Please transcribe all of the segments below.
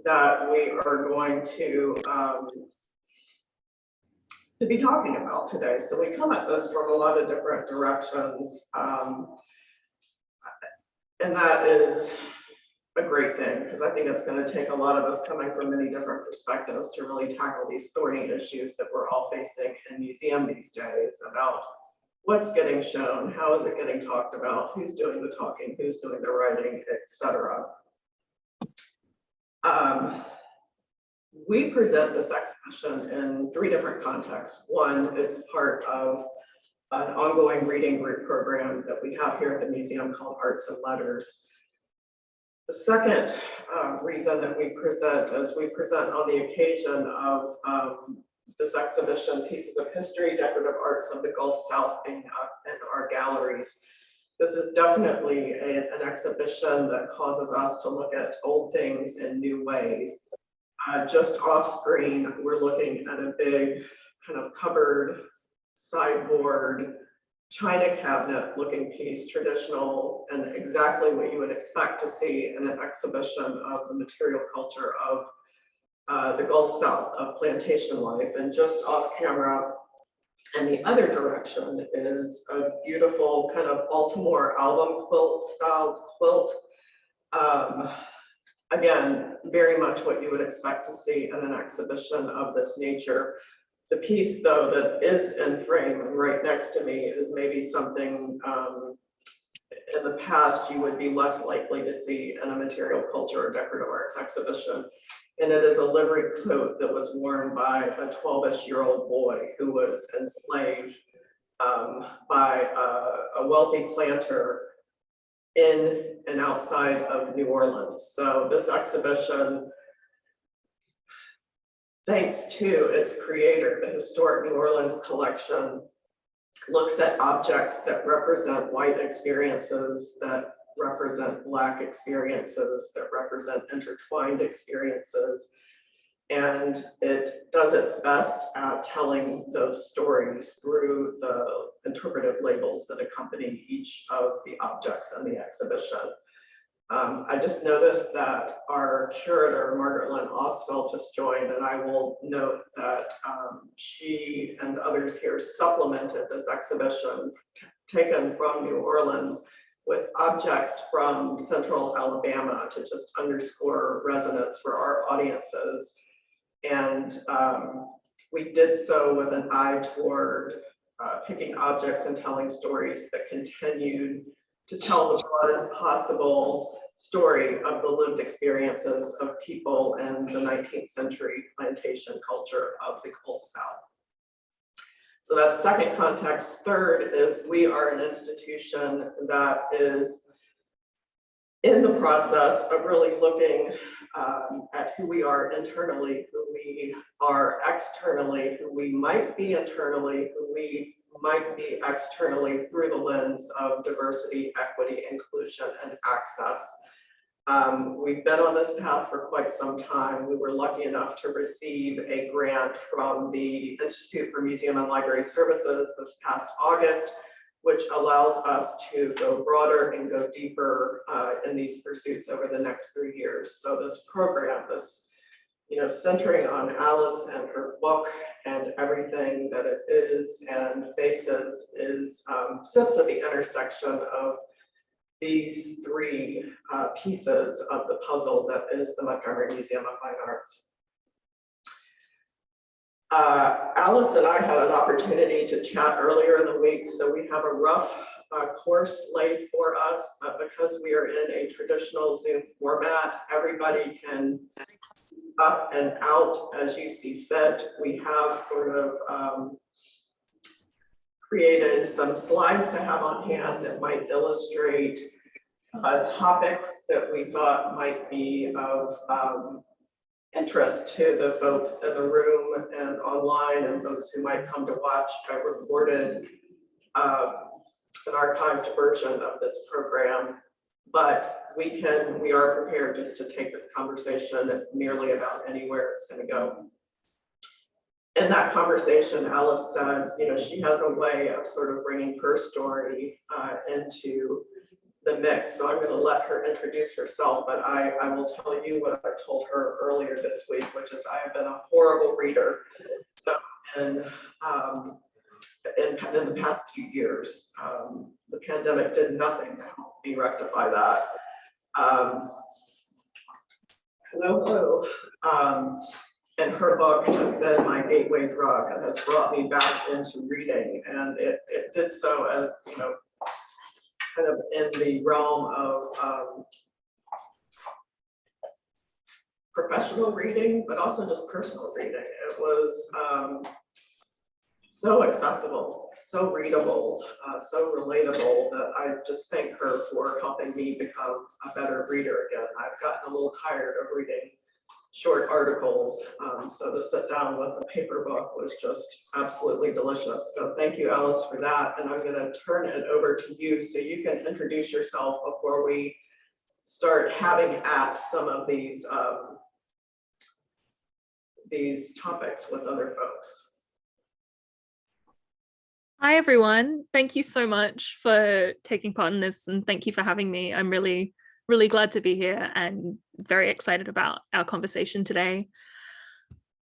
that we are going to be talking about today. So we come at this from a lot of different directions, and that is a great thing, because I think it's going to take a lot of us coming from many different perspectives to really tackle these thorny issues that we're all facing in museum these days about what's getting shown, how is it getting talked about, who's doing the talking, who's doing the writing, etc. We present this exhibition in 3 different contexts. One, it's part of an ongoing reading group program that we have here at the museum called Art+Letters. The second reason that we present is we present on the occasion of this exhibition, Pieces of History, Decorative Arts of the Gulf South being up in our galleries. This is definitely an exhibition that causes us to look at old things in new ways. Just off screen, we're looking at a big kind of cupboard, sideboard, china cabinet looking piece, traditional and exactly what you would expect to see in an exhibition of the material culture of the Gulf South, of plantation life. And just off camera and the other direction is a beautiful kind of Baltimore album quilt style quilt. Again, very much what you would expect to see in an exhibition of this nature. The piece, though, that is in frame and right next to me is maybe something in the past you would be less likely to see in a material culture or decorative arts exhibition. And it is a livery coat that was worn by a 12-ish-year-old boy who was enslaved by a wealthy planter in and outside of New Orleans. So this exhibition, thanks to its creator, the Historic New Orleans Collection, looks at objects that represent white experiences, that represent Black experiences, that represent intertwined experiences. And it does its best at telling those stories through the interpretive labels that accompany each of the objects in the exhibition. I just noticed that our curator, Margaret Lynn Oswald, just joined, and I will note that she and others here supplemented this exhibition taken from New Orleans with objects from Central Alabama to just underscore resonance for our audiences. And we did so with an eye toward picking objects and telling stories that continued to tell the broadest possible story of the lived experiences of people in the 19th century plantation culture of the Gulf South. So that's second context. Third is we are an institution that is in the process of really looking at who we are internally, who we are externally, who we might be internally, who we might be externally through the lens of diversity, equity, inclusion, and access. We've been on this path for quite some time. We were lucky enough to receive a grant from the Institute for Museum and Library Services this past August, which allows us to go broader and go deeper in these pursuits over the next 3 years. So this program, this centering on Alice and her book and everything that it is and faces is sits at the intersection of these 3 pieces of the puzzle that is the Montgomery Museum of Fine Arts. Alice and I had an opportunity to chat earlier in the week, so we have a rough course laid for us, but because we are in a traditional Zoom format, everybody can up and out as you see fit. We have sort of created some slides to have on hand that might illustrate topics that we thought might be of interest to the folks in the room and online and those who might come to watch a recorded an archived version of this program. But we are prepared just to take this conversation nearly about anywhere it's going to go. In that conversation, Alice said, she has a way of sort of bringing her story into the mix. So I'm going to let her introduce herself, but I will tell you what I told her earlier this week, which is I have been a horrible reader. So, and in the past few years, the pandemic did nothing to help me rectify that. And her book has been my gateway drug and has brought me back into reading, and it did so as, you know, kind of in the realm of professional reading, but also just personal reading. It was so accessible, so readable, so relatable that I just thank her for helping me become a better reader again. I've gotten a little tired of reading short articles, so to sit down with a paper book was just absolutely delicious. So thank you, Alice, for that. And I'm going to turn it over to you so you can introduce yourself before we start having at some of these topics with other folks. Hi, everyone. Thank you so much for taking part in this, and thank you for having me. I'm really glad to be here and very excited about our conversation today.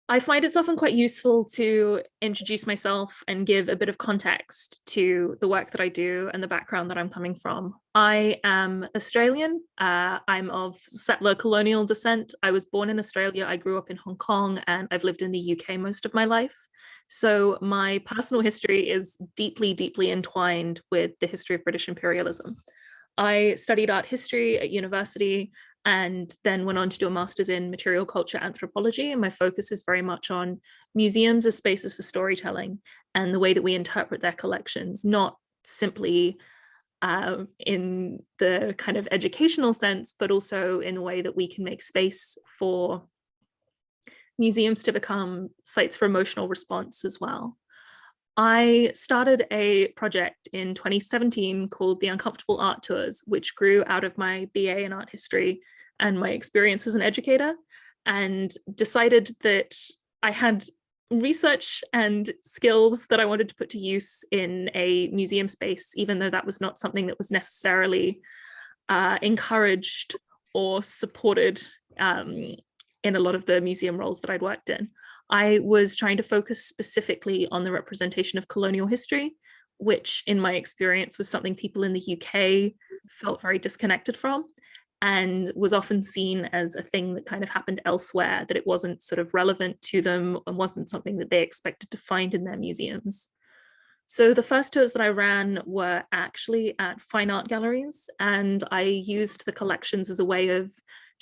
I find it's often quite useful to introduce myself and give a bit of context to the work that I do and the background that I'm coming from. I am Australian. I'm of settler colonial descent. I was born in Australia. I grew up in Hong Kong, and I've lived in the UK most of my life. So my personal history is deeply entwined with the history of British imperialism. I studied art history at university and then went on to do a master's in material culture anthropology. And my focus is very much on museums as spaces for storytelling and the way that we interpret their collections, not simply in the kind of educational sense, but also in the way that we can make space for museums to become sites for emotional response as well. I started a project in 2017 called the Uncomfortable Art Tours, which grew out of my BA in art history and my experience as an educator, and decided that I had research and skills that I wanted to put to use in a museum space, even though that was not something that was necessarily encouraged or supported in a lot of the museum roles that I'd worked in. I was trying to focus specifically on the representation of colonial history, which in my experience was something people in the UK felt very disconnected from and was often seen as a thing that kind of happened elsewhere, that it wasn't sort of relevant to them and wasn't something that they expected to find in their museums. So the first tours that I ran were actually at fine art galleries, and I used the collections as a way of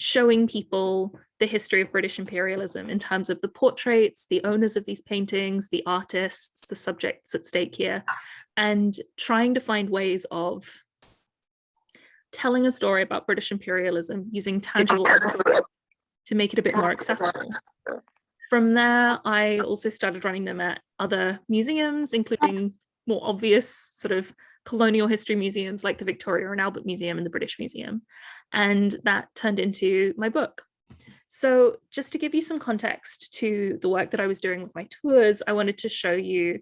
showing people the history of British imperialism in terms of the portraits, the owners of these paintings, the artists, the subjects at stake here, and trying to find ways of telling a story about British imperialism using tangible objects to make it a bit more accessible. From there, I also started running them at other museums, including more obvious sort of colonial history museums like the Victoria and Albert Museum and the British Museum. And that turned into my book. So just to give you some context to the work that I was doing with my tours, I wanted to show you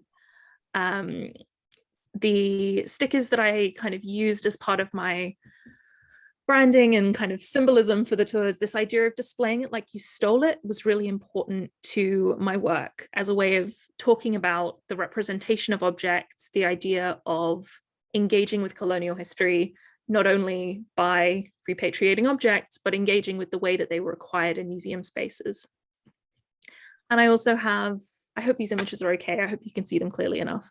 the stickers that I kind of used as part of my branding and kind of symbolism for the tours. This idea of displaying it like you stole it was really important to my work as a way of talking about the representation of objects, the idea of engaging with colonial history, not only by repatriating objects, but engaging with the way that they were acquired in museum spaces. And I also have, I hope these images are okay, I hope you can see them clearly enough,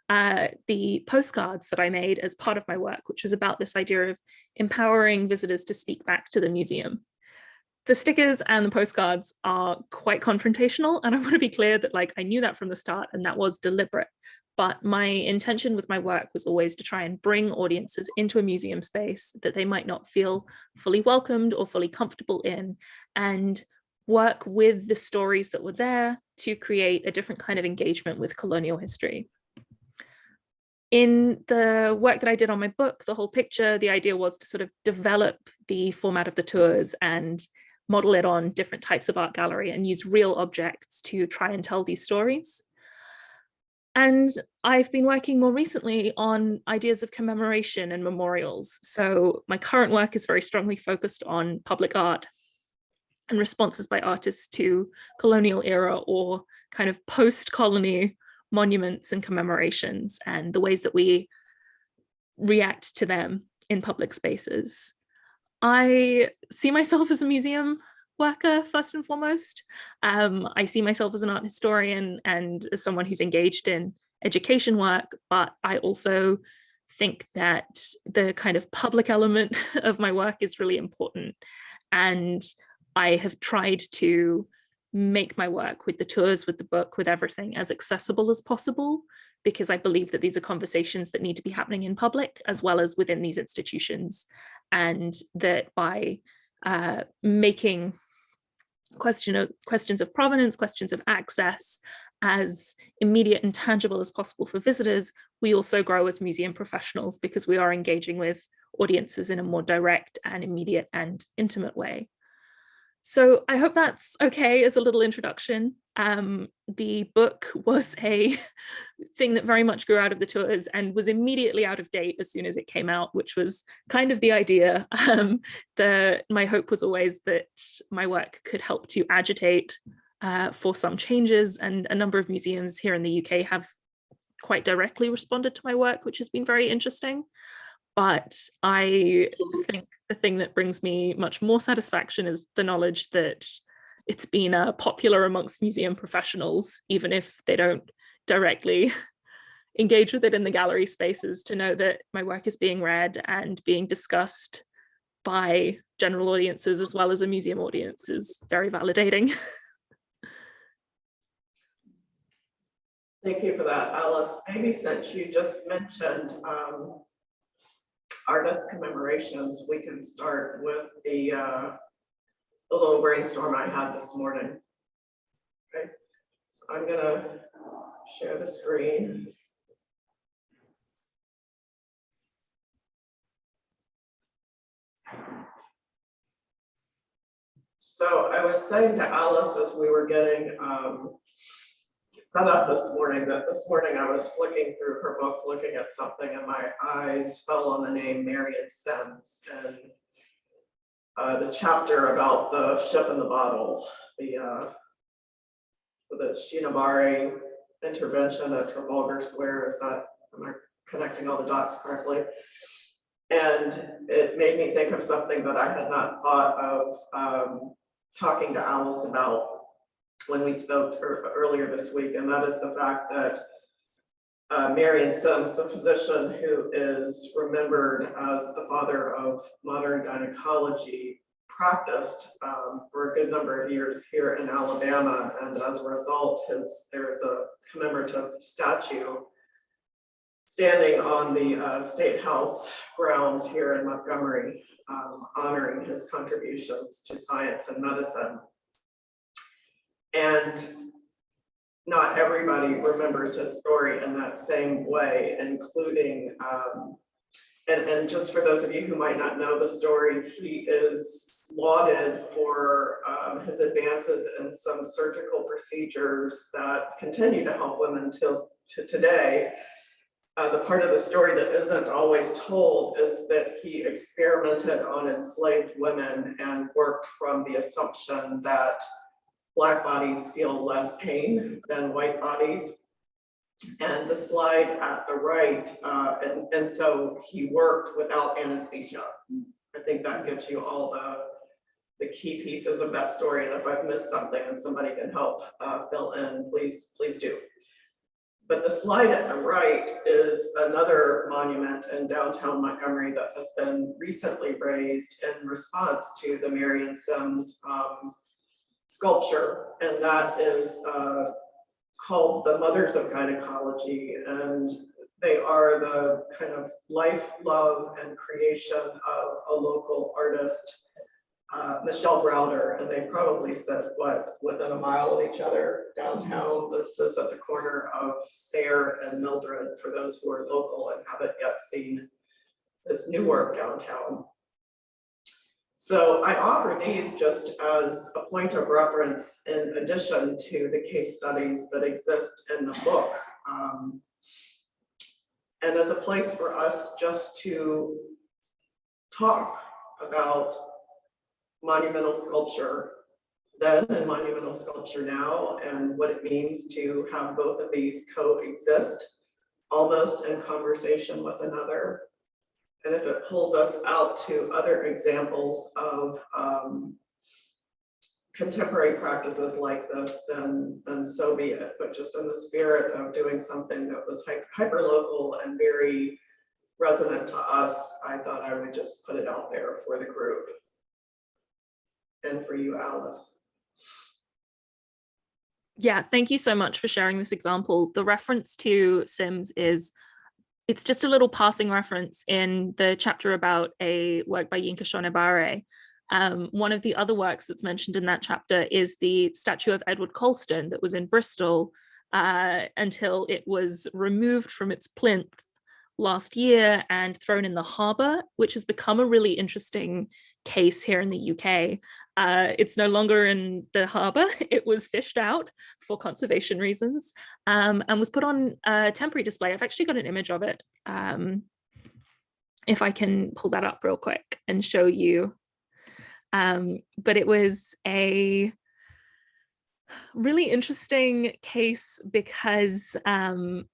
the postcards that I made as part of my work, which was about this idea of empowering visitors to speak back to the museum. The stickers and the postcards are quite confrontational, and I want to be clear that I knew that from the start, and that was deliberate. But my intention with my work was always to try and bring audiences into a museum space that they might not feel fully welcomed or fully comfortable in, and work with the stories that were there to create a different kind of engagement with colonial history. In the work that I did on my book, The Whole Picture, the idea was to sort of develop the format of the tours and model it on different types of art gallery and use real objects to try and tell these stories. And I've been working more recently on ideas of commemoration and memorials. So my current work is very strongly focused on public art and responses by artists to colonial era or kind of post-colony monuments and commemorations, and the ways that we react to them in public spaces. I see myself as a museum worker first and foremost. I see myself as an art historian and as someone who's engaged in education work, but I also think that the kind of public element of my work is really important. And I have tried to make my work with the tours, with the book, with everything as accessible as possible, because I believe that these are conversations that need to be happening in public as well as within these institutions. And that by making questions of provenance, questions of access as immediate and tangible as possible for visitors, we also grow as museum professionals because we are engaging with audiences in a more direct and immediate and intimate way. So I hope that's okay as a little introduction. The book was a thing that very much grew out of the tours and was immediately out of date as soon as it came out, which was kind of the idea. My hope was always that my work could help to agitate for some changes, and a number of museums here in the UK have quite directly responded to my work, which has been very interesting. But I think the thing that brings me much more satisfaction is the knowledge that it's been popular amongst museum professionals, even if they don't directly engage with it in the gallery spaces, to know that my work is being read and being discussed by general audiences as well as a museum audience is very validating. Thank you for that, Alice. Maybe since you just mentioned artist commemorations, we can start with the little brainstorm I had this morning. Okay, so I'm gonna share the screen. So I was saying to Alice as we were getting set up this morning, that this morning I was flicking through her book, looking at something, and my eyes fell on the name Marion Sims and the chapter about the ship in the bottle, the Shinobari intervention at Trafalgar Square. Am I connecting all the dots correctly? And it made me think of something that I had not thought of talking to Alice about when we spoke earlier this week, and that is the fact that Marion Sims, the physician who is remembered as the father of modern gynecology, practiced for a good number of years here in Alabama, and as a result, there's a commemorative statue standing on the State House grounds here in Montgomery, honoring his contributions to science and medicine. And not everybody remembers his story in that same way, including, and just for those of you who might not know the story, he is lauded for his advances in some surgical procedures that continue to help women till today. The part of the story that isn't always told is that he experimented on enslaved women and worked from the assumption that Black bodies feel less pain than white bodies. And the slide at the right, and so he worked without anesthesia. I think that gives you all the key pieces of that story. And if I've missed something and somebody can help fill in, please do. But the slide at the right is another monument in downtown Montgomery that has been recently raised in response to the Marion Sims sculpture, and that is called the Mothers of Gynecology, and they are the kind of life, love, and creation of a local artist, Michelle Browder, and they probably sit within a mile of each other downtown. This is at the corner of Sayre and Mildred for those who are local and haven't yet seen this new work downtown. So I offer these just as a point of reference in addition to the case studies that exist in the book and as a place for us just to talk about monumental sculpture then and monumental sculpture now, and what it means to have both of these coexist almost in conversation with another. And if it pulls us out to other examples of contemporary practices like this, then so be it. But just in the spirit of doing something that was hyper local and very resonant to us, I thought I would just put it out there for the group and for you, Alice. Yeah, thank you so much for sharing this example. The reference to Sims it's just a little passing reference in the chapter about a work by Yinka Shonebare. One of the other works that's mentioned in that chapter is the statue of Edward Colston that was in Bristol until it was removed from its plinth last year and thrown in the harbour, which has become a really interesting case here in the UK. It's no longer in the harbour. It was fished out for conservation reasons and was put on a temporary display. I've actually got an image of it. If I can pull that up real quick and show you. But it was a really interesting case because the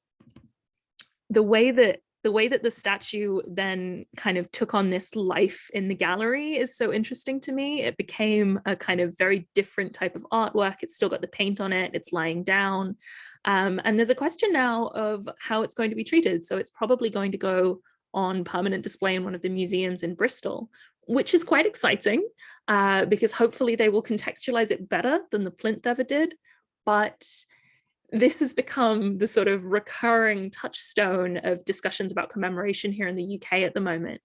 way that the statue then kind of took on this life in the gallery is so interesting to me. It became a kind of very different type of artwork. It's still got the paint on it, it's lying down. And there's a question now of how it's going to be treated. So it's probably going to go on permanent display in one of the museums in Bristol, which is quite exciting because hopefully they will contextualize it better than the plinth ever did. But this has become the sort of recurring touchstone of discussions about commemoration here in the UK at the moment.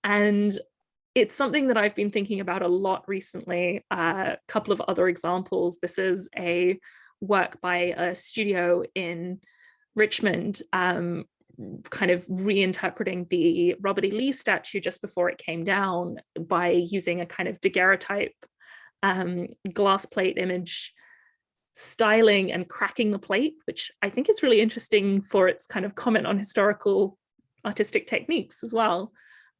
And it's something that I've been thinking about a lot recently. A couple of other examples. This is a work by a studio in Richmond, kind of reinterpreting the Robert E. Lee statue just before it came down by using a kind of daguerreotype glass plate image styling and cracking the plate, which I think is really interesting for its kind of comment on historical artistic techniques as well.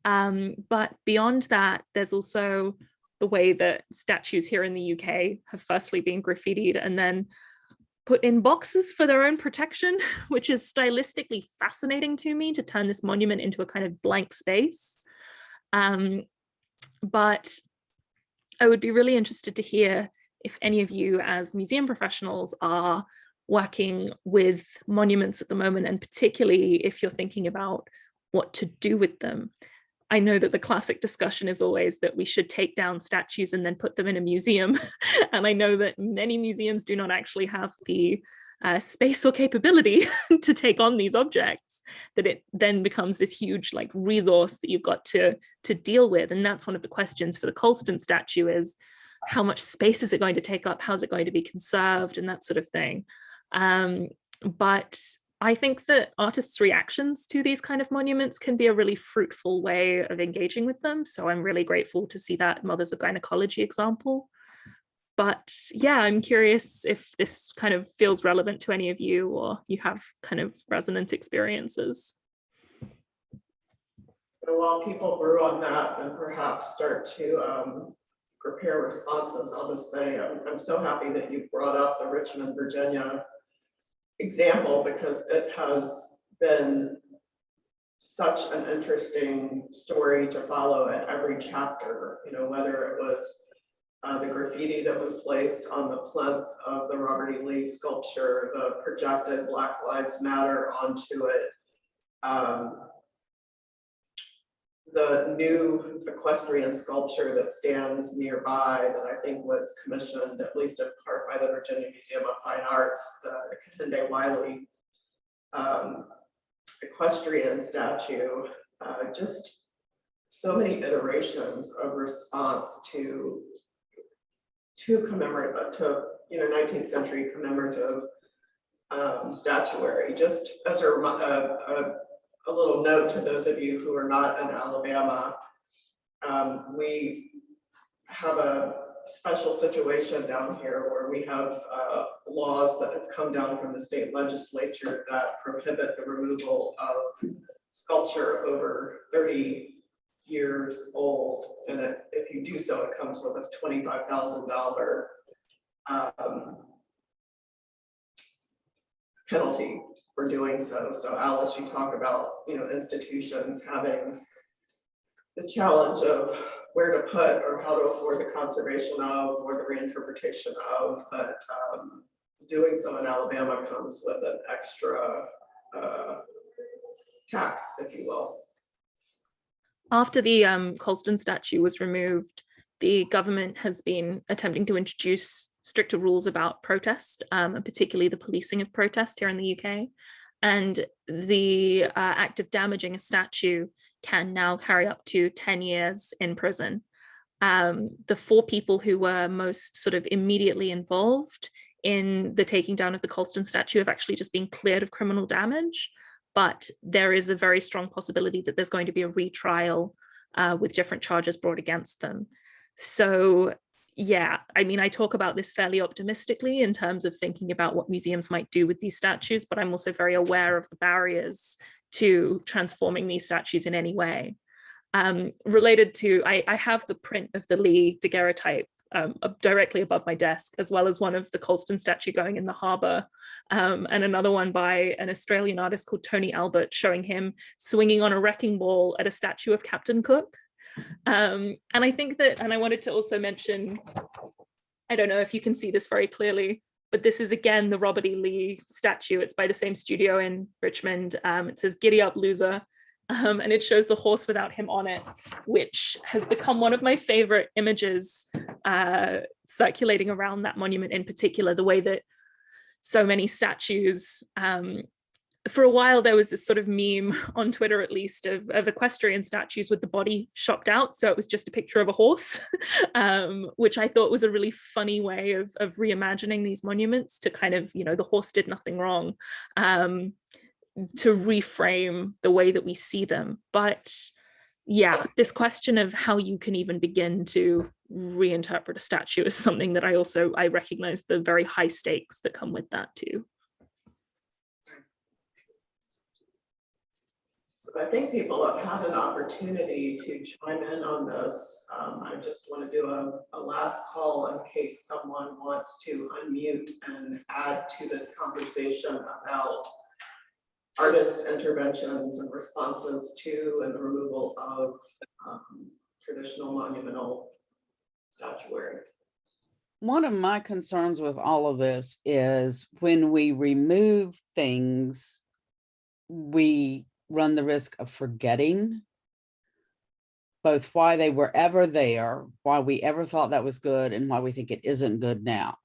But beyond that, there's also the way that statues here in the UK have firstly been graffitied and then put in boxes for their own protection, which is stylistically fascinating to me, to turn this monument into a kind of blank space. But I would be really interested to hear if any of you as museum professionals are working with monuments at the moment, and particularly if you're thinking about what to do with them. I know that the classic discussion is always that we should take down statues and then put them in a museum. And I know that many museums do not actually have the space or capability to take on these objects, that it then becomes this huge like resource that you've got to deal with. And that's one of the questions for the Colston statue is, how much space is it going to take up? How's it going to be conserved and that sort of thing? But I think that artists' reactions to these kind of monuments can be a really fruitful way of engaging with them. So I'm really grateful to see that Mothers of Gynecology example. But yeah, I'm curious if this kind of feels relevant to any of you, or you have kind of resonant experiences. While people brew on that and perhaps start to prepare responses, I'll just say I'm so happy that you brought up the Richmond, Virginia example, because it has been such an interesting story to follow at every chapter, you know, whether it was the graffiti that was placed on the plinth of the Robert E. Lee sculpture, the projected Black Lives Matter onto it, the new equestrian sculpture that stands nearby that I think was commissioned at least in part by the Virginia Museum of Fine Arts, the Kehinde Wiley equestrian statue, just so many iterations of response to commemorate, to 19th century commemorative statuary. Just as a little note to those of you who are not in Alabama, we have a special situation down here where we have laws that have come down from the state legislature that prohibit the removal of sculpture over 30 years old. And if you do so, it comes with a $25,000 penalty for doing so. So Alice, you talk about, institutions having the challenge of where to put or how to afford the conservation of or the reinterpretation of, but doing so in Alabama comes with an extra tax, if you will. After the Colston statue was removed, the government has been attempting to introduce stricter rules about protest, and particularly the policing of protest here in the UK. And the act of damaging a statue can now carry up to 10 years in prison. The 4 people who were most sort of immediately involved in the taking down of the Colston statue have actually just been cleared of criminal damage, but there is a very strong possibility that there's going to be a retrial with different charges brought against them. So yeah, I mean, I talk about this fairly optimistically in terms of thinking about what museums might do with these statues, but I'm also very aware of the barriers to transforming these statues in any way. Related to, I have the print of the Lee daguerreotype directly above my desk, as well as one of the Colston statue going in the harbour, and another one by an Australian artist called Tony Albert showing him swinging on a wrecking ball at a statue of Captain Cook. And I think that, and I wanted to also mention, I don't know if you can see this very clearly, but this is again the Robert E. Lee statue. It's by the same studio in Richmond. It says "Giddy up, loser." And it shows the horse without him on it, which has become one of my favorite images circulating around that monument in particular, the way that so many statues, for a while there was this sort of meme on Twitter, at least, of equestrian statues with the body shopped out. So it was just a picture of a horse, which I thought was a really funny way of reimagining these monuments to kind of, the horse did nothing wrong. To reframe the way that we see them. But yeah, this question of how you can even begin to reinterpret a statue is something that I recognize the very high stakes that come with that too. So I think people have had an opportunity to chime in on this. I just want to do a last call in case someone wants to unmute and add to this conversation about artist interventions and responses to and the removal of traditional monumental statuary. One of my concerns with all of this is when we remove things, we run the risk of forgetting both why they were ever there, why we ever thought that was good, and why we think it isn't good now.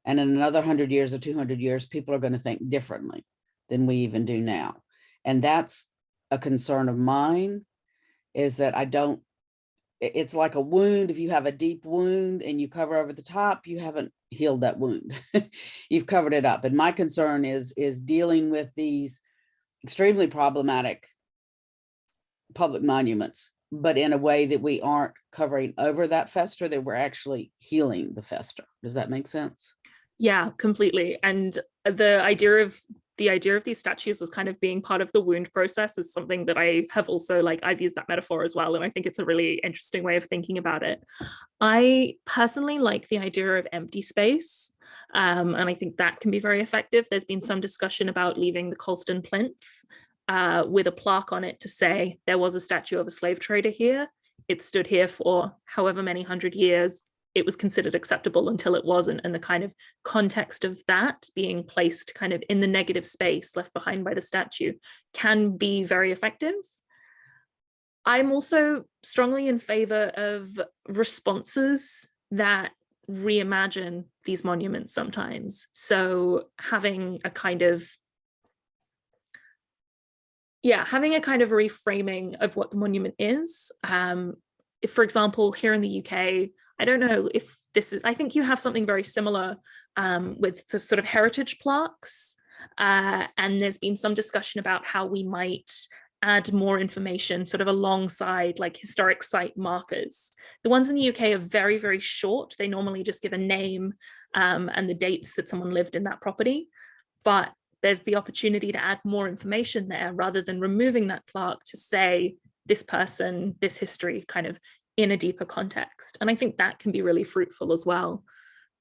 And in another 100 years or 200 years, people are going to think differently than we even do now. And that's a concern of mine, is that it's like a wound. If you have a deep wound and you cover over the top, you haven't healed that wound. You've covered it up. And my concern is dealing with these extremely problematic public monuments, but in a way that we aren't covering over that fester, that we're actually healing the fester. Does that make sense? Yeah, completely. And the idea of these statues as kind of being part of the wound process is something that I have also, I've used that metaphor as well. And I think it's a really interesting way of thinking about it. I personally like the idea of empty space. And I think that can be very effective. There's been some discussion about leaving the Colston plinth with a plaque on it to say there was a statue of a slave trader here. It stood here for however many 100 years. It was considered acceptable until it wasn't. And the kind of context of that being placed kind of in the negative space left behind by the statue can be very effective. I'm also strongly in favor of responses that reimagine these monuments sometimes. So having a kind of reframing of what the monument is. If, for example, here in the UK, I don't know if this is, I think you have something very similar with the sort of heritage plaques. And there's been some discussion about how we might add more information sort of alongside like historic site markers. The ones in the UK are very, very short. They normally just give a name and the dates that someone lived in that property. But there's the opportunity to add more information there rather than removing that plaque to say this person, this history kind of in a deeper context. And I think that can be really fruitful as well.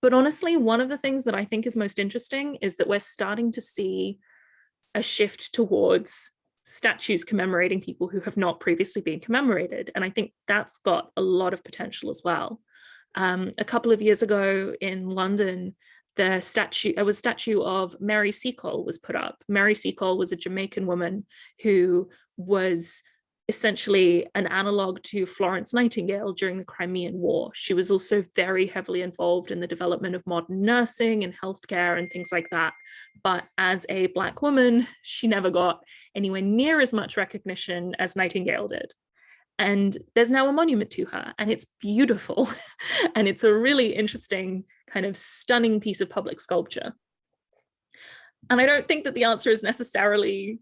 But honestly, one of the things that I think is most interesting is that we're starting to see a shift towards statues commemorating people who have not previously been commemorated. And I think that's got a lot of potential as well. A couple of years ago in London, a statue of Mary Seacole was put up. Mary Seacole was a Jamaican woman who was essentially an analog to Florence Nightingale during the Crimean War. She was also very heavily involved in the development of modern nursing and healthcare and things like that. But as a Black woman, she never got anywhere near as much recognition as Nightingale did. And there's now a monument to her, and it's beautiful. And it's a really interesting, kind of stunning piece of public sculpture. And I don't think that the answer is necessarily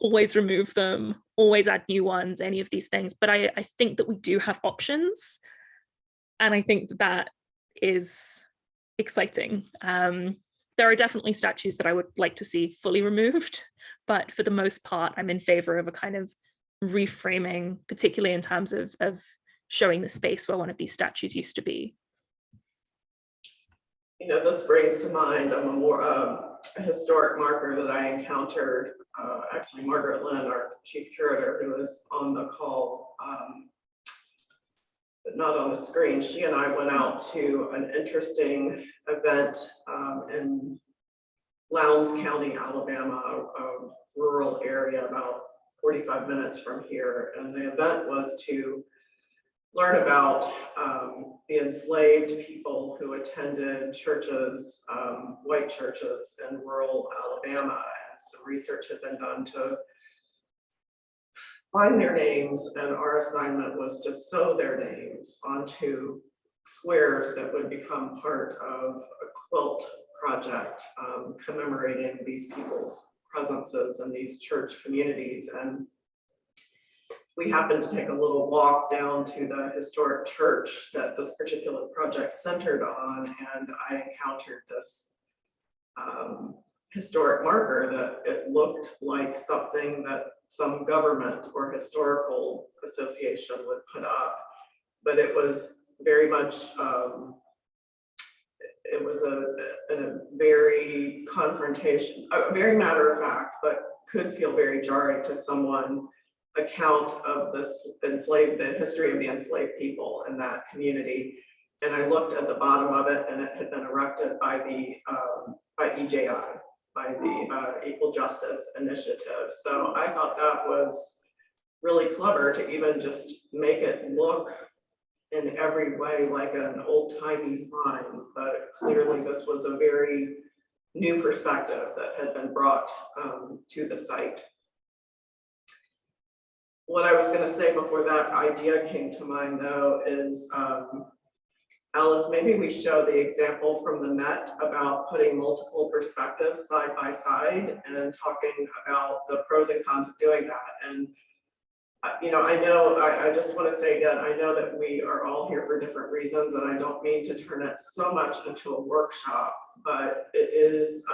always remove them, always add new ones, any of these things. But I think that we do have options. And I think that is exciting. There are definitely statues that I would like to see fully removed, but for the most part, I'm in favor of a kind of reframing, particularly in terms of showing the space where one of these statues used to be. You know, this brings to mind a historic marker that I encountered. Actually, Margaret Lynn, our chief curator, who is on the call, but not on the screen. She and I went out to an interesting event in Lowndes County, Alabama, a rural area about 45 minutes from here. And the event was to learn about the enslaved people who attended churches, white churches in rural Alabama. And some research had been done to find their names, and our assignment was to sew their names onto squares that would become part of a quilt project commemorating these people's presences in these church communities. And we happened to take a little walk down to the historic church that this particular project centered on, and I encountered this historic marker that it looked like something that some government or historical association would put up, but it was very much, it was a very confrontation, a very matter of fact, but could feel very jarring to someone, account of the history of the enslaved people in that community. And I looked at the bottom of it, and it had been erected by the by EJI, by the Equal Justice Initiative. So I thought that was really clever to even just make it look in every way like an old-timey sign, but clearly this was a very new perspective that had been brought to the site. What I was going to say before that idea came to mind, though, is Alice, maybe we show the example from the Met about putting multiple perspectives side by side and talking about the pros and cons of doing that. And you know, I just want to say again, I know that we are all here for different reasons, and I don't mean to turn it so much into a workshop, but it is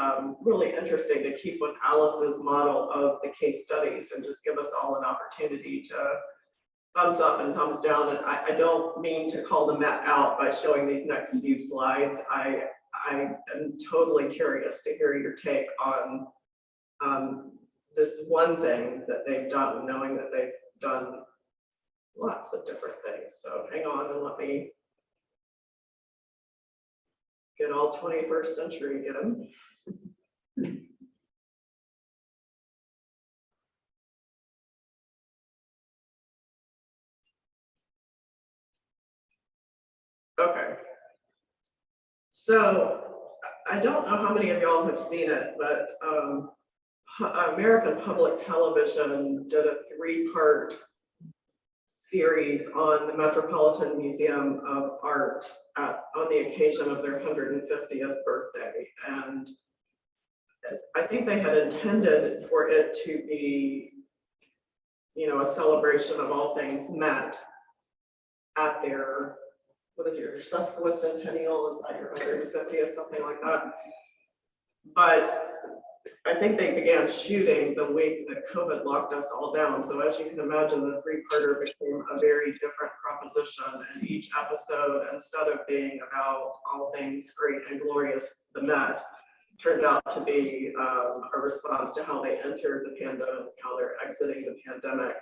really interesting to keep with Alice's model of the case studies and just give us all an opportunity to thumbs up and thumbs down. And I don't mean to call the Met out by showing these next few slides. I am totally curious to hear your take on this one thing that they've done, knowing that they've done lots of different things. So hang on and let me get all 21st century, get them. Okay. So I don't know how many of y'all have seen it, but American Public Television did a 3-part series on the Metropolitan Museum of Art on the occasion of their 150th birthday. And I think they had intended for it to be, a celebration of all things met at their, what is your sesquicentennial, is that your 150th, something like that. But I think they began shooting the week that COVID locked us all down. So as you can imagine, the three-parter became a very different proposition. And each episode, instead of being about all things great and glorious, the Met, turned out to be a response to how they entered the pandemic, how they're exiting the pandemic,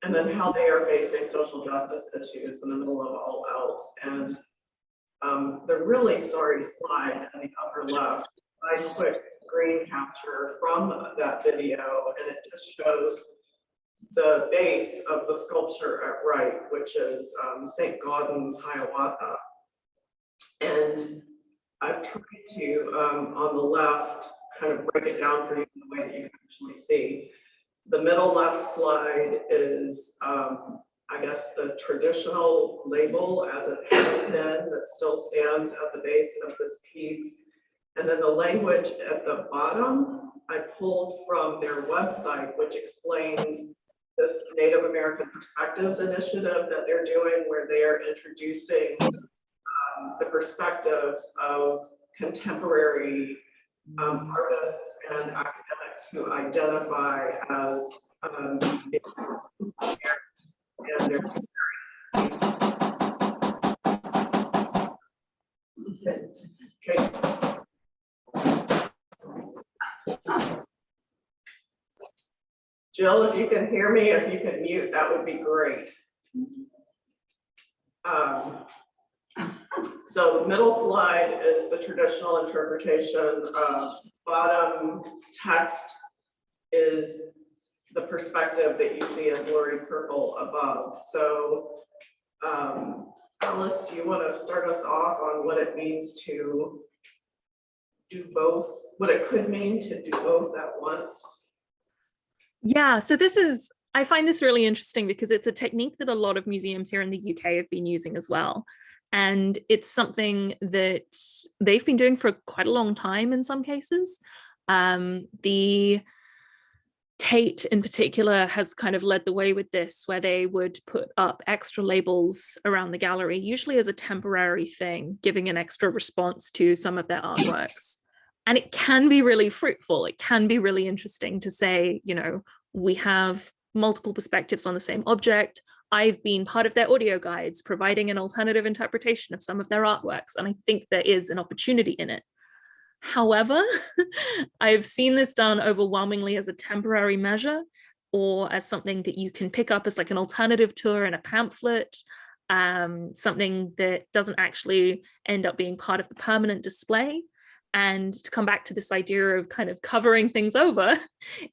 and then how they are facing social justice issues in the middle of all else. And the really sorry slide in the upper left, I quick screen capture from that video, and it just shows the base of the sculpture at right, which is St. Gaudens Hiawatha. And I've tried to, on the left, kind of break it down for you in the way that you can actually see. The middle left slide is, I guess, the traditional label as it has been that still stands at the base of this piece. And then the language at the bottom, I pulled from their website, which explains this Native American Perspectives initiative that they're doing, where they are introducing the perspectives of contemporary artists and academics who identify as and okay. Jill, if you can hear me, if you can mute, that would be great. So the middle slide is the traditional interpretation. Bottom text is the perspective that you see in blurry purple above. So Alice, do you want to start us off on what it means to do both, what it could mean to do both at once? Yeah, so I find this really interesting because it's a technique that a lot of museums here in the UK have been using as well. And it's something that they've been doing for quite a long time in some cases. The Tate in particular has kind of led the way with this, where they would put up extra labels around the gallery, usually as a temporary thing, giving an extra response to some of their artworks. And it can be really fruitful. It can be really interesting to say, we have multiple perspectives on the same object. I've been part of their audio guides, providing an alternative interpretation of some of their artworks. And I think there is an opportunity in it. However, I've seen this done overwhelmingly as a temporary measure, or as something that you can pick up as like an alternative tour in a pamphlet, something that doesn't actually end up being part of the permanent display. And to come back to this idea of kind of covering things over,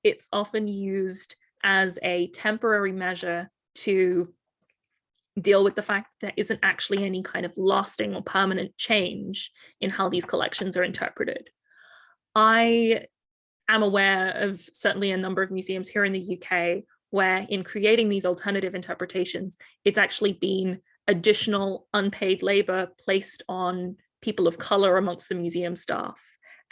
it's often used as a temporary measure to deal with the fact that there isn't actually any kind of lasting or permanent change in how these collections are interpreted. I am aware of certainly a number of museums here in the UK where in creating these alternative interpretations, it's actually been additional unpaid labor placed on people of color amongst the museum staff.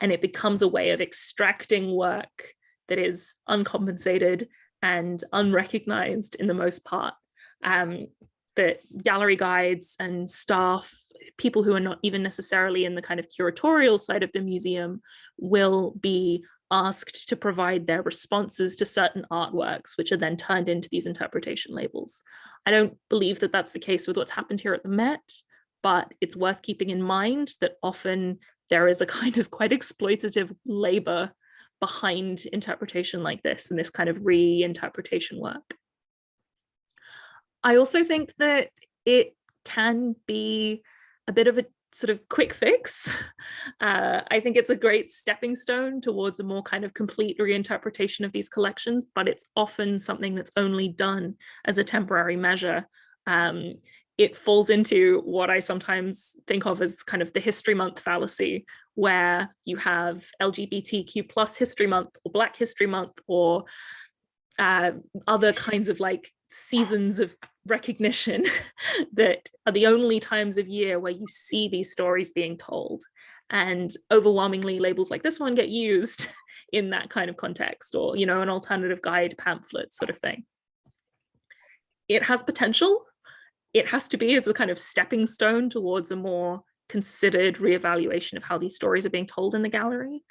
And it becomes a way of extracting work that is uncompensated and unrecognized in the most part. That gallery guides and staff, people who are not even necessarily in the kind of curatorial side of the museum, will be asked to provide their responses to certain artworks, which are then turned into these interpretation labels. I don't believe that that's the case with what's happened here at the Met, but it's worth keeping in mind that often there is a kind of quite exploitative labor behind interpretation like this and this kind of reinterpretation work. I also think that it can be a bit of a sort of quick fix. I think it's a great stepping stone towards a more kind of complete reinterpretation of these collections, but it's often something that's only done as a temporary measure. It falls into what I sometimes think of as kind of the History Month fallacy, where you have LGBTQ plus History Month or Black History Month or other kinds of like seasons of recognition that are the only times of year where you see these stories being told. And overwhelmingly labels like this one get used in that kind of context, or, an alternative guide pamphlet sort of thing. it has potential. It has to be as a kind of stepping stone towards a more considered reevaluation of how these stories are being told in the gallery.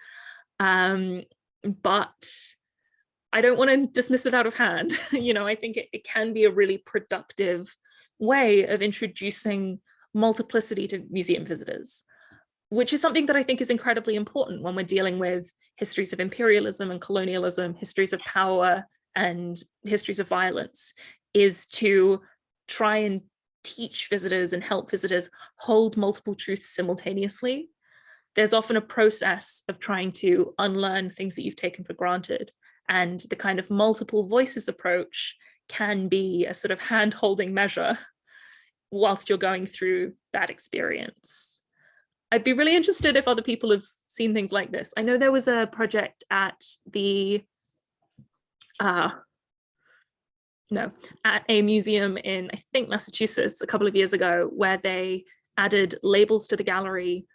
But I don't want to dismiss it out of hand. I think it can be a really productive way of introducing multiplicity to museum visitors, which is something that I think is incredibly important when we're dealing with histories of imperialism and colonialism, histories of power and histories of violence, is to try and teach visitors and help visitors hold multiple truths simultaneously. There's often a process of trying to unlearn things that you've taken for granted. And the kind of multiple voices approach can be a sort of hand-holding measure whilst you're going through that experience. I'd be really interested if other people have seen things like this. I know there was a project at a museum in, I think, Massachusetts a couple of years ago, where they added labels to the gallery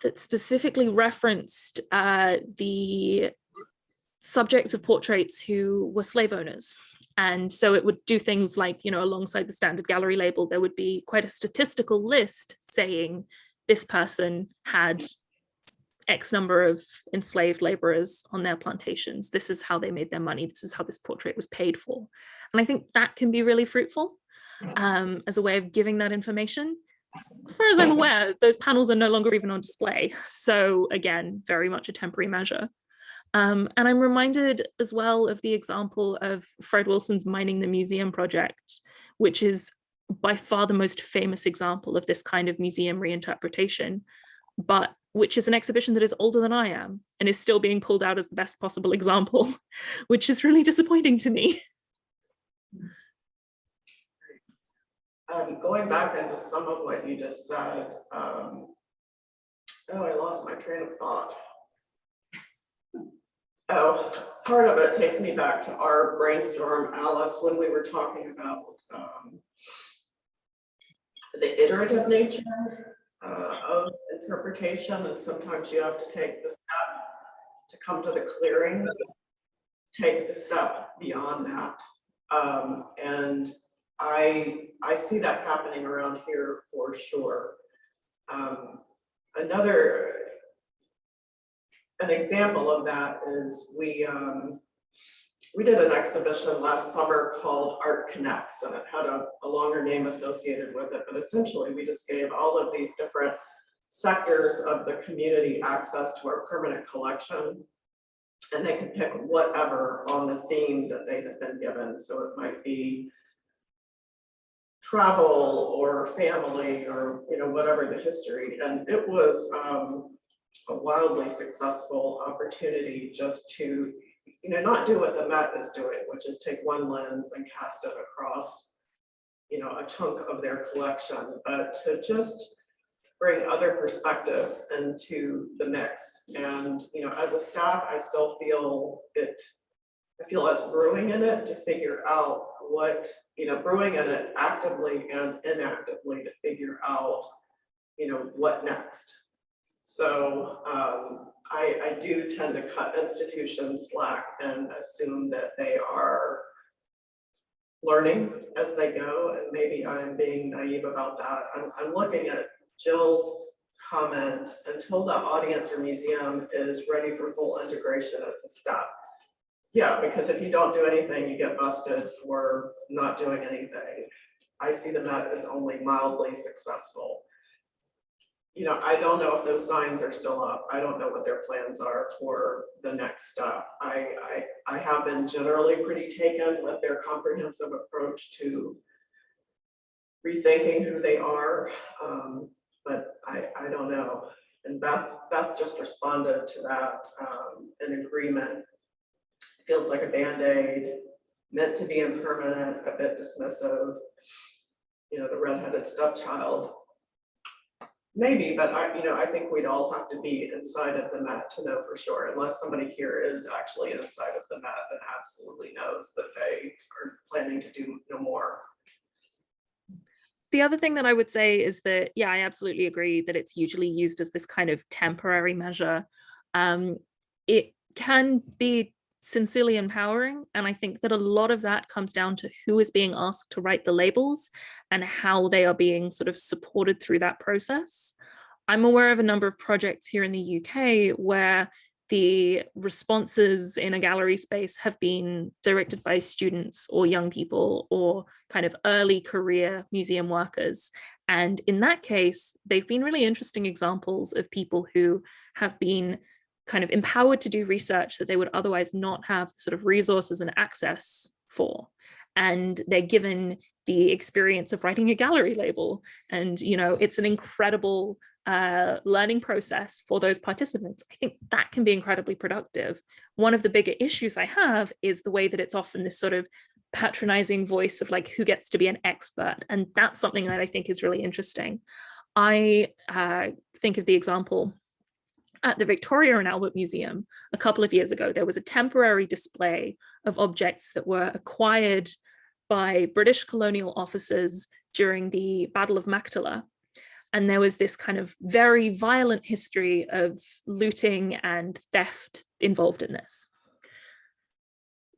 that specifically referenced the subjects of portraits who were slave owners. And so it would do things like, alongside the standard gallery label, there would be quite a statistical list saying this person had X number of enslaved laborers on their plantations. This is how they made their money. This is how this portrait was paid for. And I think that can be really fruitful as a way of giving that information. As far as I'm aware, those panels are no longer even on display. So again, very much a temporary measure. And I'm reminded as well of the example of Fred Wilson's Mining the Museum project, which is by far the most famous example of this kind of museum reinterpretation, but which is an exhibition that is older than I am and is still being pulled out as the best possible example, which is really disappointing to me. Going back into some of what you just said, I lost my train of thought. Oh, part of it takes me back to our brainstorm, Alice, when we were talking about the iterative nature of interpretation, and sometimes you have to take the step to come to the clearing, take the step beyond that. And I see that happening around here for sure. An example of that is we did an exhibition last summer called Art Connects, and it had a longer name associated with it, but essentially we just gave all of these different sectors of the community access to our permanent collection, and they could pick whatever on the theme that they had been given. So it might be travel or family or whatever the history, and it was a wildly successful opportunity just to not do what the Met is doing, which is take one lens and cast it across a chunk of their collection, but to just bring other perspectives into the mix. And as a staff, I still feel us brewing in it to figure out what brewing in it actively and inactively to figure out what next. So I do tend to cut institutions slack and assume that they are learning as they go, and maybe I'm being naive about that. I'm looking at Jill's comment, until the audience or museum is ready for full integration, it's a step. Yeah, because if you don't do anything, you get busted for not doing anything. I see the Met as only mildly successful. I don't know if those signs are still up. I don't know what their plans are for the next step. I have been generally pretty taken with their comprehensive approach to rethinking who they are, but I don't know. And Beth just responded to that in agreement. Feels like a Band-Aid, meant to be impermanent, a bit dismissive. The redheaded stepchild. Maybe, but I think we'd all have to be inside of the Met to know for sure, unless somebody here is actually inside of the Met and absolutely knows that they are planning to do no more. The other thing that I would say is that, yeah, I absolutely agree that it's usually used as this kind of temporary measure. It can be sincerely empowering. And I think that a lot of that comes down to who is being asked to write the labels and how they are being sort of supported through that process. I'm aware of a number of projects here in the UK where the responses in a gallery space have been directed by students or young people or kind of early career museum workers. And in that case, they've been really interesting examples of people who have been kind of empowered to do research that they would otherwise not have the sort of resources and access for. And they're given the experience of writing a gallery label. And, you know, it's an incredible learning process for those participants. I think that can be incredibly productive. One of the bigger issues I have is the way that it's often this sort of patronizing voice of like who gets to be an expert. And that's something that I think is really interesting. I think of the example at the Victoria and Albert Museum a couple of years ago. There was a temporary display of objects that were acquired by British colonial officers during the Battle of Magdala. And there was this kind of very violent history of looting and theft involved in this.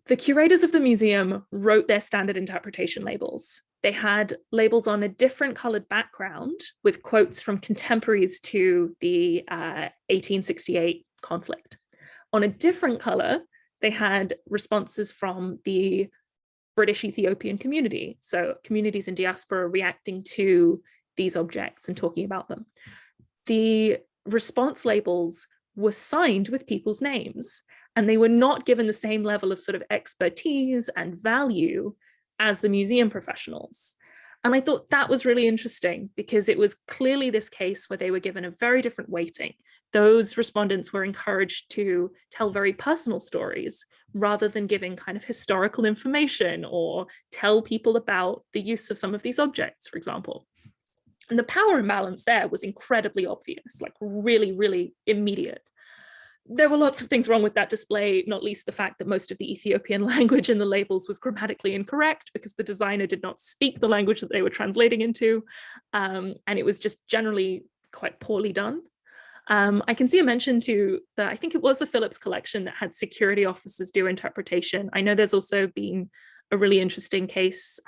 The curators of the museum wrote their standard interpretation labels. They had labels on a different colored background with quotes from contemporaries to the 1868 conflict. On a different color, they had responses from the British Ethiopian community. So communities in diaspora reacting to these objects and talking about them. The response labels were signed with people's names, and they were not given the same level of sort of expertise and value as the museum professionals. And I thought that was really interesting because it was clearly this case where they were given a very different weighting. Those respondents were encouraged to tell very personal stories rather than giving kind of historical information or tell people about the use of some of these objects, for example. And the power imbalance there was incredibly obvious, like really, really immediate. There were lots of things wrong with that display, not least the fact that most of the Ethiopian language in the labels was grammatically incorrect because the designer did not speak the language that they were translating into. And it was just generally quite poorly done. I can see a mention to I think it was the Phillips collection that had security officers do interpretation. I know there's also been a really interesting case.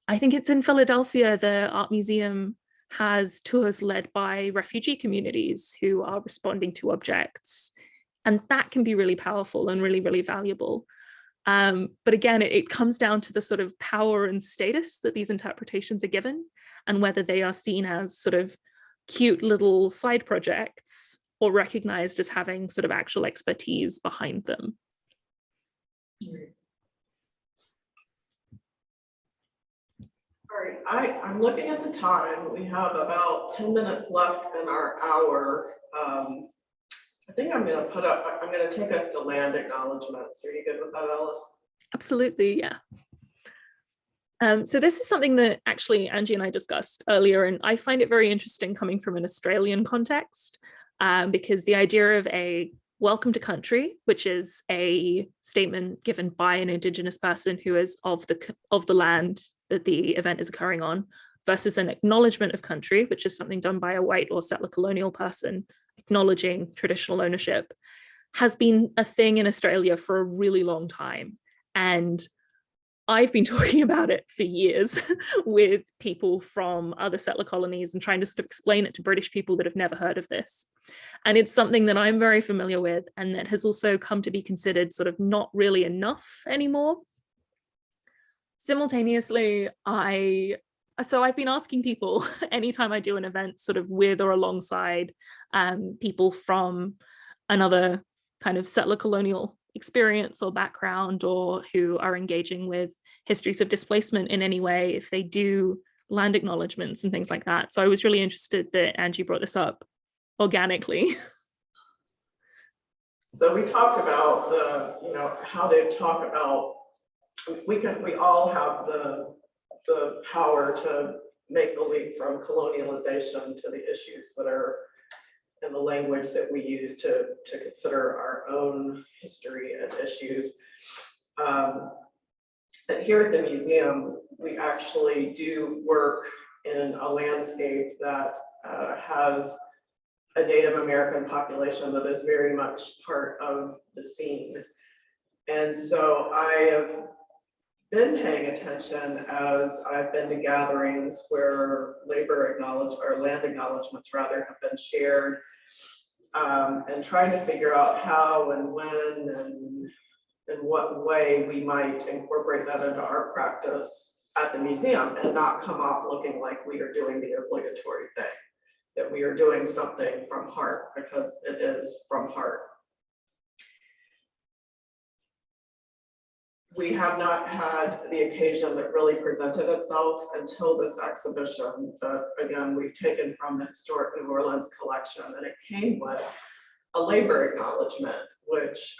I think it's in Philadelphia, the art museum has tours led by refugee communities who are responding to objects. And that can be really powerful and really, really valuable. But again, it comes down to the sort of power and status that these interpretations are given and whether they are seen as sort of cute little side projects or recognized as having sort of actual expertise behind them. All right, I'm looking at the time. We have about 10 minutes left in our hour. I think I'm going to take us to land acknowledgements. Are you good with that, Alice? Absolutely, yeah. So this is something that actually Angie and I discussed earlier, and I find it very interesting coming from an Australian context, because the idea of a welcome to country, which is a statement given by an Indigenous person who is of the land that the event is occurring on, versus an acknowledgement of country, which is something done by a white or settler colonial person acknowledging traditional ownership, has been a thing in Australia for a really long time. And I've been talking about it for years with people from other settler colonies and trying to sort of explain it to British people that have never heard of this. And it's something that I'm very familiar with and that has also come to be considered sort of not really enough anymore. Simultaneously, I've been asking people anytime I do an event sort of with or alongside people from another kind of settler colonial experience or background, or who are engaging with histories of displacement in any way, if they do land acknowledgements and things like that. So I was really interested that Angie brought this up organically. So we talked about how to talk about, we all have the power to make the leap from colonialization to the issues that are in the language that we use to consider our own history and issues. And here at the museum, we actually do work in a landscape that has a Native American population that is very much part of the scene. And so I have been paying attention as I've been to gatherings where land acknowledgements rather have been shared, and trying to figure out how and when and in what way we might incorporate that into our practice at the museum and not come off looking like we are doing the obligatory thing, that we are doing something from heart, because it is from heart. We have not had the occasion that really presented itself until this exhibition that, again, we've taken from the Historic New Orleans collection, and it came with a labor acknowledgement, which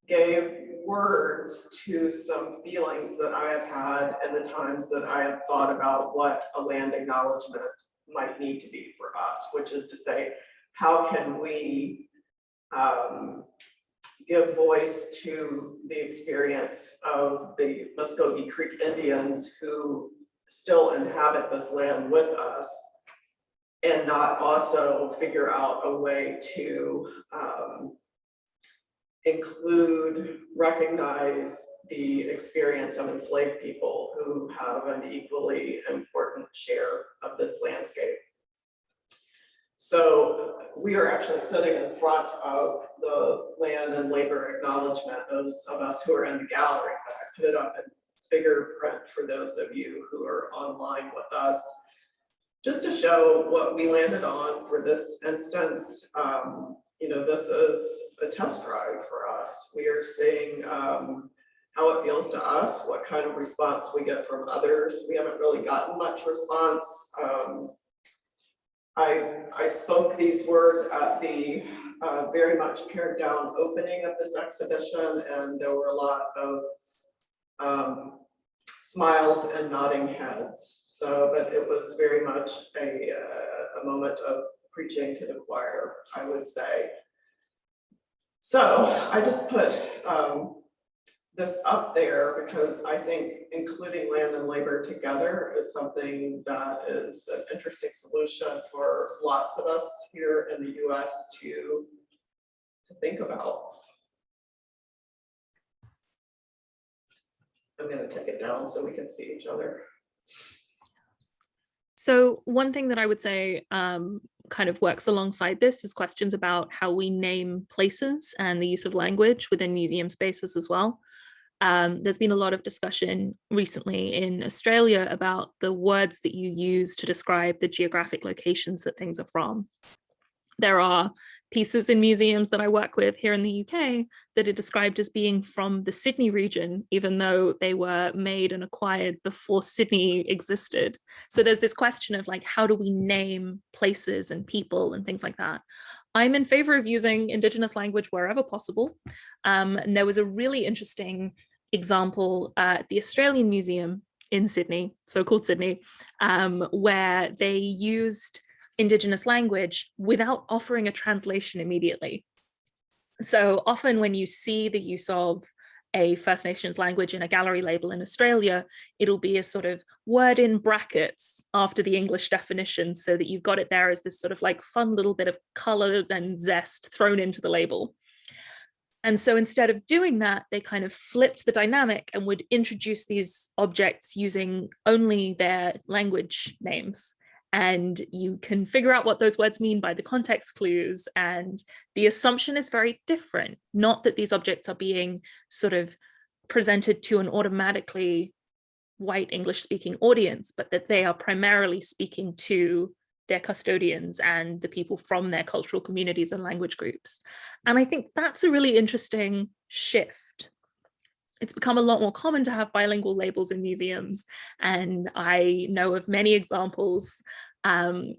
gave words to some feelings that I have had in the times that I have thought about what a land acknowledgement might need to be for us, which is to say, how can we give voice to the experience of the Muskogee Creek Indians who still inhabit this land with us, and not also figure out a way to include, recognize the experience of enslaved people who have an equally important share of this landscape. So we are actually sitting in front of the land and labor acknowledgement, those of us who are in the gallery. I put it up in bigger print for those of you who are online with us, just to show what we landed on for this instance. You know, this is a test drive for us. We are seeing how it feels to us, what kind of response we get from others. We haven't really gotten much response. I spoke these words at the very much pared down opening of this exhibition, and there were a lot of smiles and nodding heads. So, but it was very much a moment of preaching to the choir, I would say. So I just put this up there because I think including land and labor together is something that is an interesting solution for lots of us here in the US to think about. I'm going to take it down so we can see each other. So one thing that I would say kind of works alongside this is questions about how we name places and the use of language within museum spaces as well. There's been a lot of discussion recently in Australia about the words that you use to describe the geographic locations that things are from. There are pieces in museums that I work with here in the UK that are described as being from the Sydney region, even though they were made and acquired before Sydney existed. So there's this question of like, how do we name places and people and things like that? I'm in favor of using Indigenous language wherever possible. And there was a really interesting example at the Australian Museum in Sydney, so-called Sydney, where they used Indigenous language without offering a translation immediately. So often when you see the use of a First Nations language in a gallery label in Australia, it'll be a sort of word in brackets after the English definition, so that you've got it there as this sort of like fun little bit of color and zest thrown into the label. And so instead of doing that, they kind of flipped the dynamic and would introduce these objects using only their language names. And you can figure out what those words mean by the context clues. And the assumption is very different. Not that these objects are being sort of presented to an automatically white English speaking audience, but that they are primarily speaking to their custodians and the people from their cultural communities and language groups. And I think that's a really interesting shift. It's become a lot more common to have bilingual labels in museums. And I know of many examples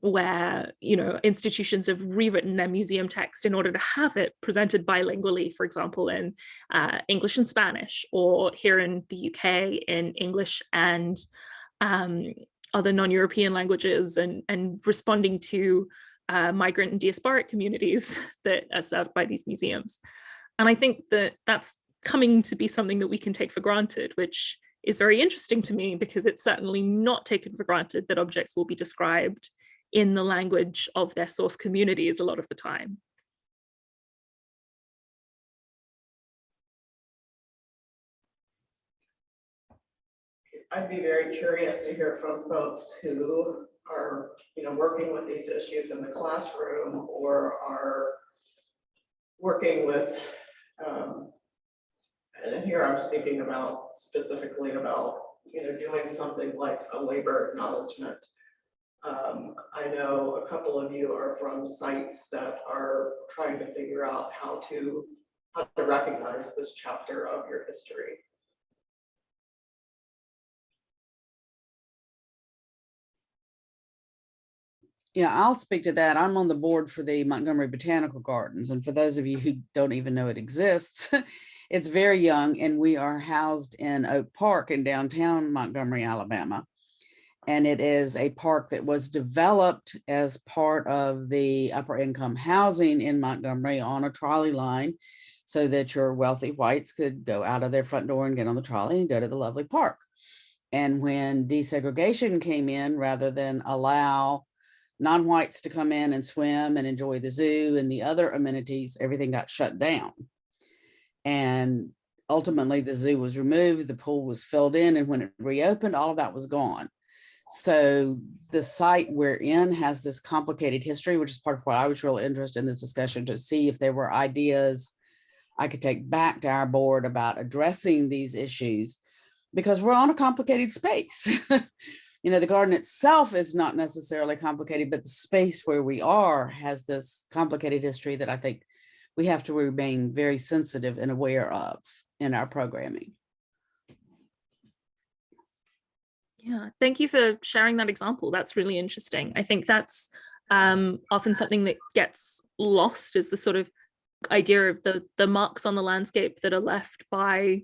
where, you know, institutions have rewritten their museum text in order to have it presented bilingually, for example, in English and Spanish, or here in the UK in English and other non-European languages, and responding to migrant and diasporic communities that are served by these museums. And I think that that's coming to be something that we can take for granted, which is very interesting to me, because it's certainly not taken for granted that objects will be described in the language of their source communities a lot of the time. I'd be very curious to hear from folks who are, working with these issues in the classroom or are working with, and here I'm speaking about specifically about, doing something like a labor acknowledgement. I know a couple of you are from sites that are trying to figure out how to recognize this chapter of your history. Yeah, I'll speak to that. I'm on the board for the Montgomery Botanical Gardens. And for those of you who don't even know it exists, it's very young, and we are housed in Oak Park in downtown Montgomery, Alabama. And it is a park that was developed as part of the upper income housing in Montgomery on a trolley line so that your wealthy whites could go out of their front door and get on the trolley and go to the lovely park. And when desegregation came in, rather than allow non-whites to come in and swim and enjoy the zoo and the other amenities, everything got shut down. And ultimately the zoo was removed, the pool was filled in, and when it reopened, all of that was gone. So the site we're in has this complicated history, which is part of what I was really interested in this discussion, to see if there were ideas I could take back to our board about addressing these issues, because we're on a complicated space. The garden itself is not necessarily complicated, but the space where we are has this complicated history that I think we have to remain very sensitive and aware of in our programming. Yeah, thank you for sharing that example. That's really interesting. I think that's often something that gets lost, is the sort of idea of the marks on the landscape that are left by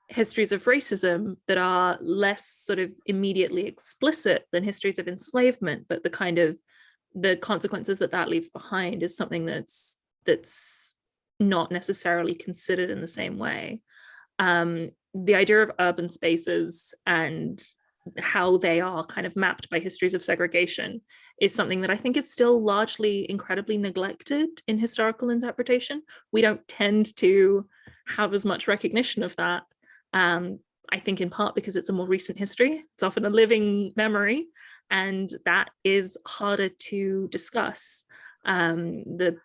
histories of racism that are less sort of immediately explicit than histories of enslavement, but the consequences that leaves behind is something that's not necessarily considered in the same way. The idea of urban spaces and how they are kind of mapped by histories of segregation is something that I think is still largely incredibly neglected in historical interpretation. We don't tend to have as much recognition of that. I think in part because it's a more recent history. It's often a living memory, and that is harder to discuss. The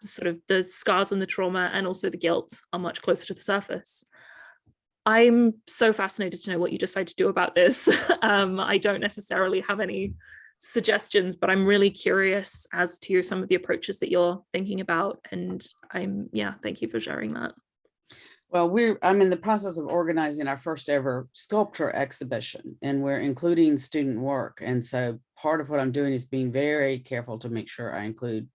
scars and the trauma and also the guilt are much closer to the surface. I'm so fascinated to know what you decide to do about this. I don't necessarily have any suggestions, but I'm really curious as to some of the approaches that you're thinking about. And thank you for sharing that. Well, I'm in the process of organizing our first ever sculpture exhibition, and we're including student work. And so part of what I'm doing is being very careful to make sure I include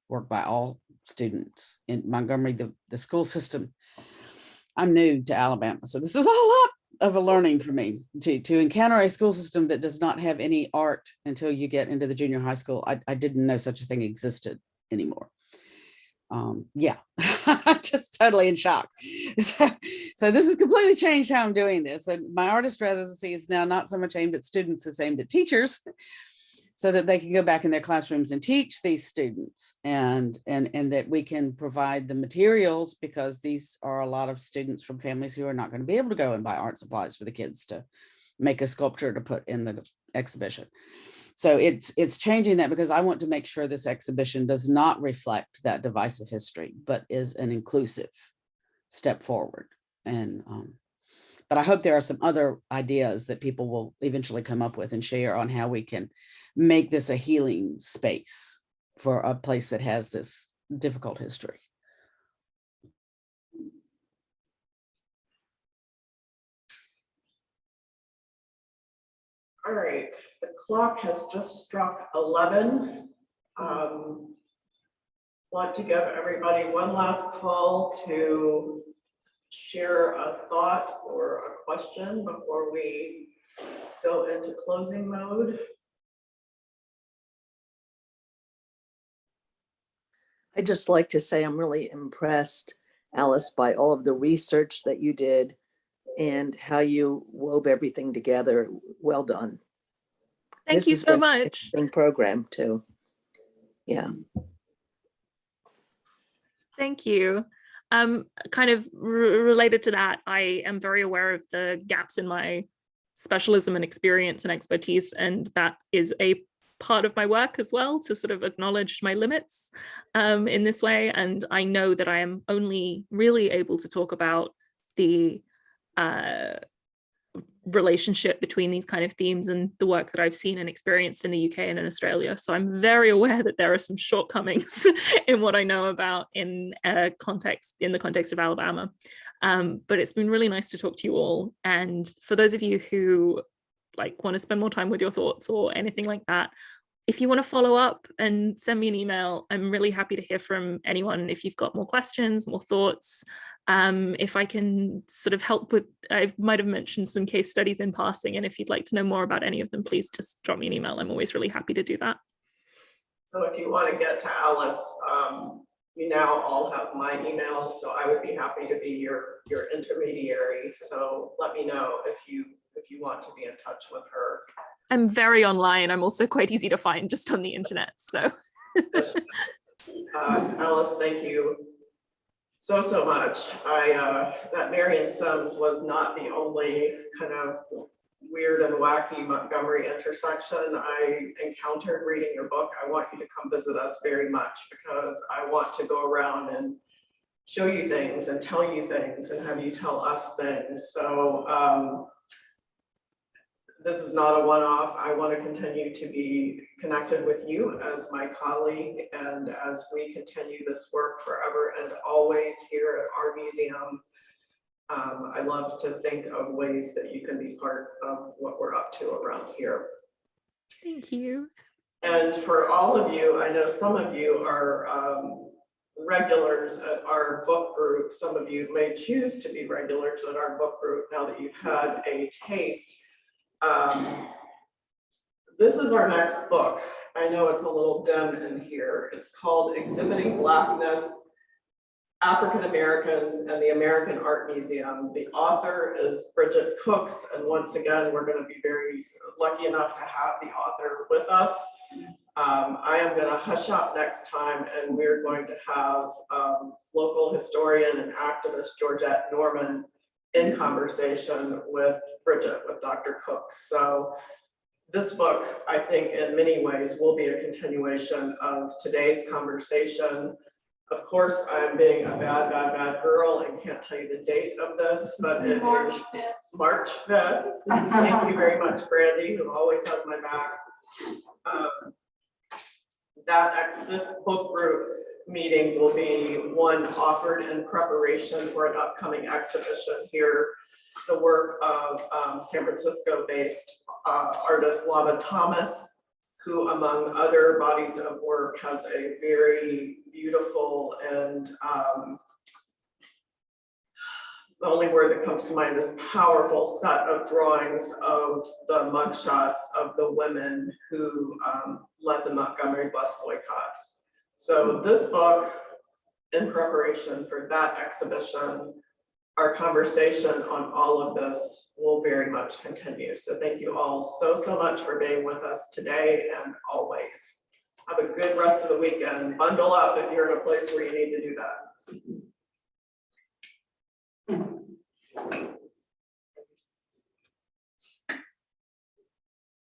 work by all students in Montgomery, the school system. I'm new to Alabama, so this is a lot of a learning for me to encounter a school system that does not have any art until you get into the junior high school. I didn't know such a thing existed anymore. Yeah, I'm just totally in shock. So this has completely changed how I'm doing this. And my artist residency is now not so much aimed at students as aimed at teachers, so that they can go back in their classrooms and teach these students, and that we can provide the materials, because these are a lot of students from families who are not going to be able to go and buy art supplies for the kids to make a sculpture to put in the exhibition. So it's changing that, because I want to make sure this exhibition does not reflect that divisive history, but is an inclusive step forward. And but I hope there are some other ideas that people will eventually come up with and share on how we can make this a healing space for a place that has this difficult history. All right, the clock has just struck 11. Want to give everybody one last call to share a thought or a question before we go into closing mode. I'd just like to say I'm really impressed, Alice, by all of the research that you did and how you wove everything together. Well done. Thank you so much. This program too. Yeah. Thank you. Kind of related to that, I am very aware of the gaps in my specialism and experience and expertise, and that is a part of my work as well, to sort of acknowledge my limits in this way. And I know that I am only really able to talk about the relationship between these kind of themes and the work that I've seen and experienced in the UK and in Australia. So I'm very aware that there are some shortcomings in what I know about in the context of Alabama. But it's been really nice to talk to you all. And for those of you who want to spend more time with your thoughts or anything like that, if you want to follow up and send me an email, I'm really happy to hear from anyone. If you've got more questions, more thoughts, if I can sort of help with, I might have mentioned some case studies in passing, and if you'd like to know more about any of them, please just drop me an email. I'm always really happy to do that. So if you want to get to Alice, you now all have my email, so I would be happy to be your intermediary. So let me know if you want to be in touch with her. I'm very online. I'm also quite easy to find just on the internet. So Alice, thank you so much. That Marion Sims was not the only kind of weird and wacky Montgomery intersection I encountered reading your book. I want you to come visit us very much, because I want to go around and show you things and tell you things and have you tell us things. So this is not a one-off. I want to continue to be connected with you as my colleague, and as we continue this work forever and always here at our museum. I love to think of ways that you can be part of what we're up to around here. thank you. And for all of you, I know some of you are regulars at our book group. Some of you may choose to be regulars at our book group now that you've had a taste. This is our next book. I know it's a little dim in here. It's called Exhibiting Blackness, African Americans and the American Art Museum. The author is Bridget Cooks, and once again, we're going to be very lucky enough to have the author with us. I am going to hush up next time, and we're going to have local historian and activist Georgette Norman in conversation with Bridget, with Dr. Cooks. So this book, I think in many ways will be a continuation of today's conversation. Of course, I'm being a bad girl and can't tell you the date of this, but it March is 5th. March 5th. Thank you very much, Brandy, who always has my back. This book group meeting will be one offered in preparation for an upcoming exhibition here. The work of San Francisco-based artist Lava Thomas, who among other bodies of work has a very beautiful and the only word that comes to mind is powerful set of drawings of the mugshots of the women who led the Montgomery bus boycotts. So this book, in preparation for that exhibition, our conversation on all of this will very much continue. So thank you all so much for being with us today and always. Have a good rest of the weekend. Bundle up if you're in a place where you need to do that.